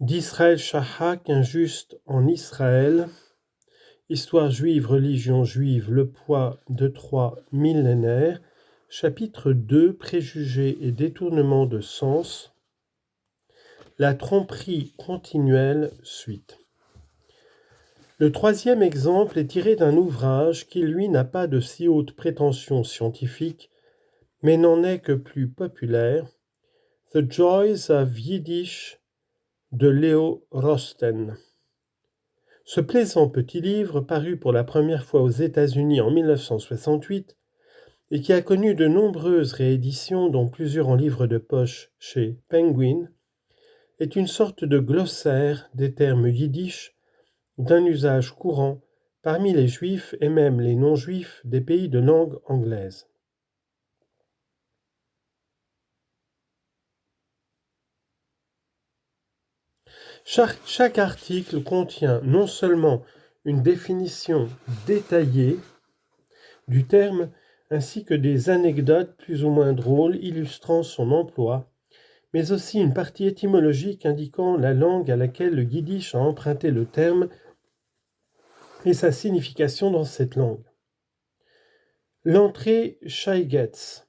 D'Israël Shahak, injuste en Israël, Histoire juive, religion juive, le poids de 3 millénaires, chapitre 2, préjugés et détournements de sens, la tromperie continuelle, suite. Le troisième exemple est tiré d'un ouvrage qui, lui, n'a pas de si haute prétention scientifique, mais n'en est que plus populaire, The Joys of Yiddish de Leo Rosten. Ce plaisant petit livre, paru pour la première fois aux États-Unis en 1968 et qui a connu de nombreuses rééditions, dont plusieurs en livre de poche chez Penguin, est une sorte de glossaire des termes yiddish d'un usage courant parmi les juifs et même les non-juifs des pays de langue anglaise. Chaque article contient non seulement une définition détaillée du terme, ainsi que des anecdotes plus ou moins drôles illustrant son emploi, mais aussi une partie étymologique indiquant la langue à laquelle le yiddish a emprunté le terme et sa signification dans cette langue. L'entrée Shaigetz,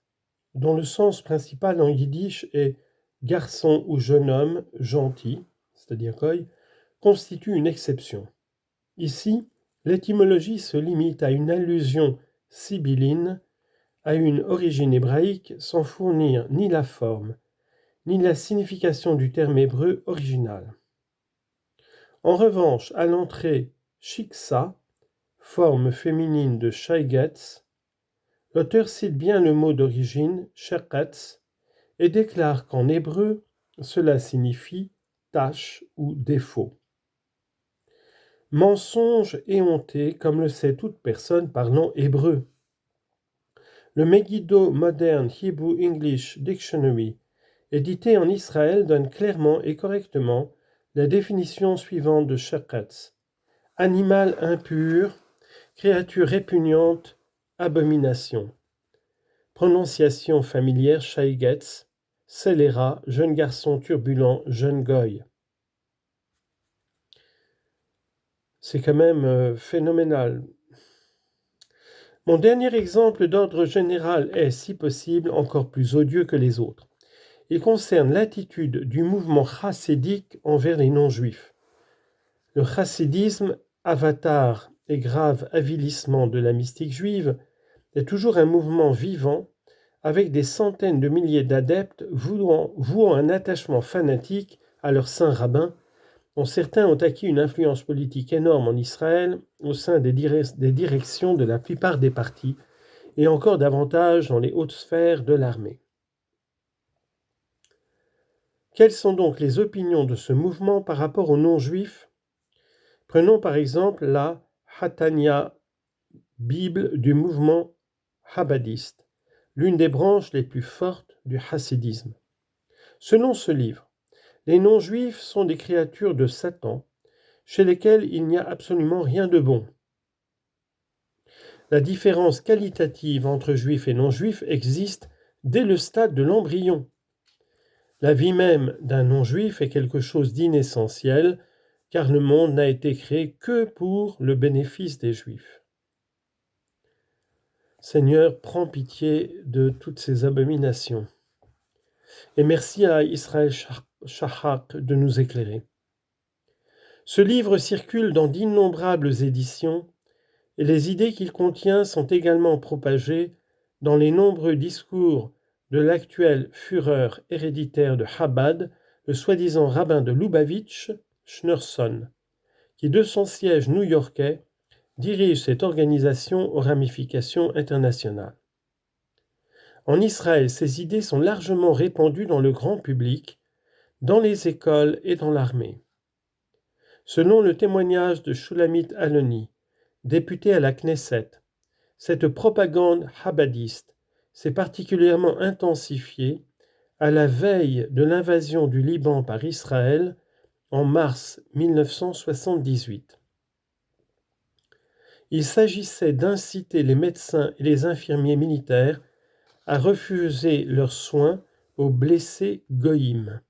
dont le sens principal en yiddish est garçon ou jeune homme gentil, c'est-à-dire goy, constitue une exception. Ici, l'étymologie se limite à une allusion sibylline à une origine hébraïque sans fournir ni la forme, ni la signification du terme hébreu original. En revanche, à l'entrée shiksa, forme féminine de shaigetz, l'auteur cite bien le mot d'origine, sheketz, et déclare qu'en hébreu, cela signifie tache ou défaut. Mensonge éhonté, comme le sait toute personne parlant hébreu. Le Megiddo Modern Hebrew English Dictionary, édité en Israël, donne clairement et correctement la définition suivante de sheketz. Animal impur, créature répugnante, abomination. Prononciation familière shaigetz, scélérat, jeune garçon turbulent, jeune goy. C'est quand même phénoménal. Mon dernier exemple d'ordre général est, si possible, encore plus odieux que les autres. Il concerne l'attitude du mouvement chassidique envers les non-juifs. Le chassidisme, avatar et grave avilissement de la mystique juive, est toujours un mouvement vivant avec des centaines de milliers d'adeptes vouant un attachement fanatique à leur saint rabbin, dont certains ont acquis une influence politique énorme en Israël au sein des directions de la plupart des partis et encore davantage dans les hautes sphères de l'armée. Quelles sont donc les opinions de ce mouvement par rapport aux non-juifs ? Prenons par exemple la Hatanya, Bible du mouvement chabadiste, l'une des branches les plus fortes du hassidisme. Selon ce livre, les non-juifs sont des créatures de Satan, chez lesquelles il n'y a absolument rien de bon. La différence qualitative entre juifs et non-juifs existe dès le stade de l'embryon. La vie même d'un non-juif est quelque chose d'inessentiel, car le monde n'a été créé que pour le bénéfice des juifs. Seigneur, prends pitié de toutes ces abominations. Et merci à Israël Shahak de nous éclairer. Ce livre circule dans d'innombrables éditions et les idées qu'il contient sont également propagées dans les nombreux discours de l'actuel Führer héréditaire de Chabad, le soi-disant rabbin de Lubavitch, Schneerson, qui de son siège new-yorkais dirige cette organisation aux ramifications internationales. En Israël, ces idées sont largement répandues dans le grand public, dans les écoles et dans l'armée. Selon le témoignage de Shulamit Aloni, député à la Knesset, cette propagande chabadiste s'est particulièrement intensifiée à la veille de l'invasion du Liban par Israël en mars 1978. Il s'agissait d'inciter les médecins et les infirmiers militaires à refuser leurs soins aux blessés goïm.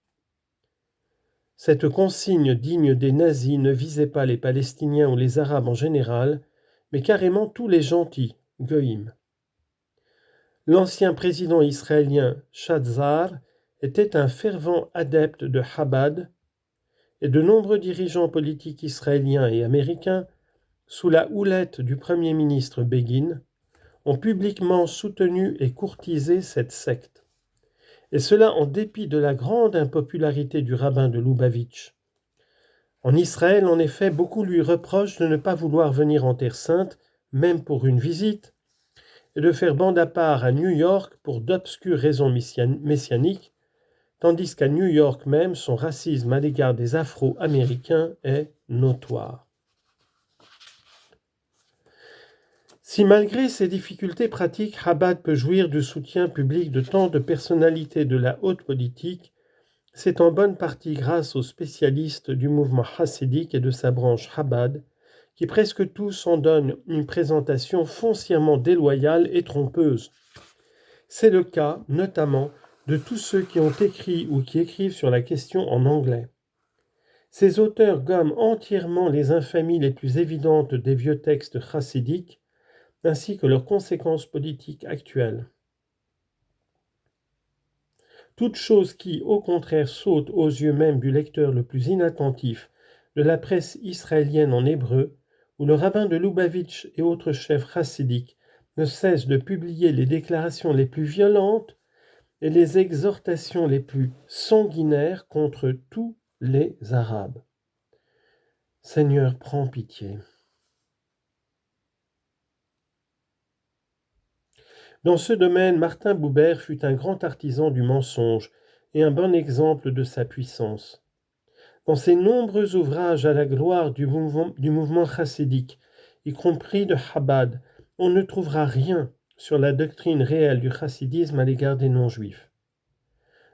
Cette consigne digne des nazis ne visait pas les Palestiniens ou les Arabes en général, mais carrément tous les gentils, goïm. L'ancien président israélien Shazar était un fervent adepte de Chabad, et de nombreux dirigeants politiques israéliens et américains, sous la houlette du Premier ministre Begin, ont publiquement soutenu et courtisé cette secte. Et cela en dépit de la grande impopularité du rabbin de Lubavitch. En Israël, en effet, beaucoup lui reprochent de ne pas vouloir venir en Terre Sainte, même pour une visite, et de faire bande à part à New York pour d'obscures raisons messianiques, tandis qu'à New York même, son racisme à l'égard des Afro-Américains est notoire. Si malgré ces difficultés pratiques, Chabad peut jouir du soutien public de tant de personnalités de la haute politique, c'est en bonne partie grâce aux spécialistes du mouvement chassidique et de sa branche Chabad, qui presque tous en donnent une présentation foncièrement déloyale et trompeuse. C'est le cas, notamment, de tous ceux qui ont écrit ou qui écrivent sur la question en anglais. Ces auteurs gomment entièrement les infamies les plus évidentes des vieux textes chassidiques, ainsi que leurs conséquences politiques actuelles. Toute chose qui, au contraire, saute aux yeux même du lecteur le plus inattentif de la presse israélienne en hébreu, où le rabbin de Lubavitch et autres chefs chassidiques ne cessent de publier les déclarations les plus violentes et les exhortations les plus sanguinaires contre tous les Arabes. Seigneur, prends pitié. Dans ce domaine, Martin Buber fut un grand artisan du mensonge et un bon exemple de sa puissance. Dans ses nombreux ouvrages à la gloire du mouvement chassidique, y compris de Chabad, on ne trouvera rien sur la doctrine réelle du chassidisme à l'égard des non-juifs.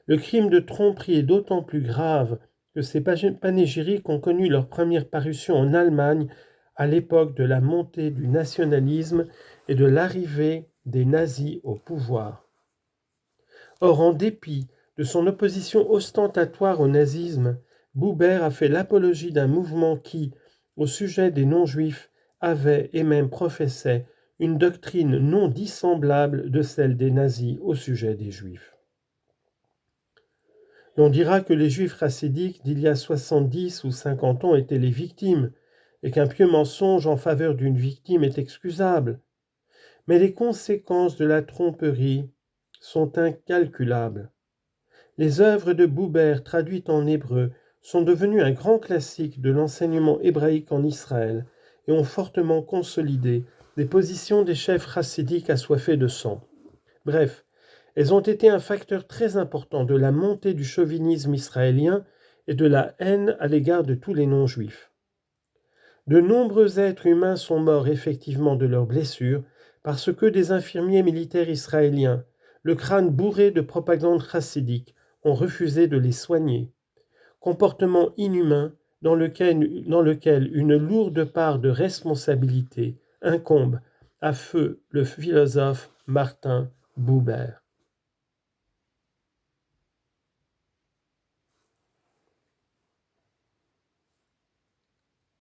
Le crime de tromperie est d'autant plus grave que ces panégyriques ont connu leur première parution en Allemagne à l'époque de la montée du nationalisme et de l'arrivée des nazis au pouvoir. Or, en dépit de son opposition ostentatoire au nazisme, Buber a fait l'apologie d'un mouvement qui, au sujet des non-juifs, avait et même professait une doctrine non dissemblable de celle des nazis au sujet des juifs. On dira que les juifs chassidiques d'il y a 70 ou 50 ans étaient les victimes, et qu'un pieux mensonge en faveur d'une victime est excusable. Mais les conséquences de la tromperie sont incalculables. Les œuvres de Buber traduites en hébreu sont devenues un grand classique de l'enseignement hébraïque en Israël et ont fortement consolidé les positions des chefs chassidiques assoiffés de sang. Bref, elles ont été un facteur très important de la montée du chauvinisme israélien et de la haine à l'égard de tous les non-juifs. De nombreux êtres humains sont morts effectivement de leurs blessures parce que des infirmiers militaires israéliens, le crâne bourré de propagande chassidique, ont refusé de les soigner. Comportement inhumain dans lequel une lourde part de responsabilité incombe à feu le philosophe Martin Buber.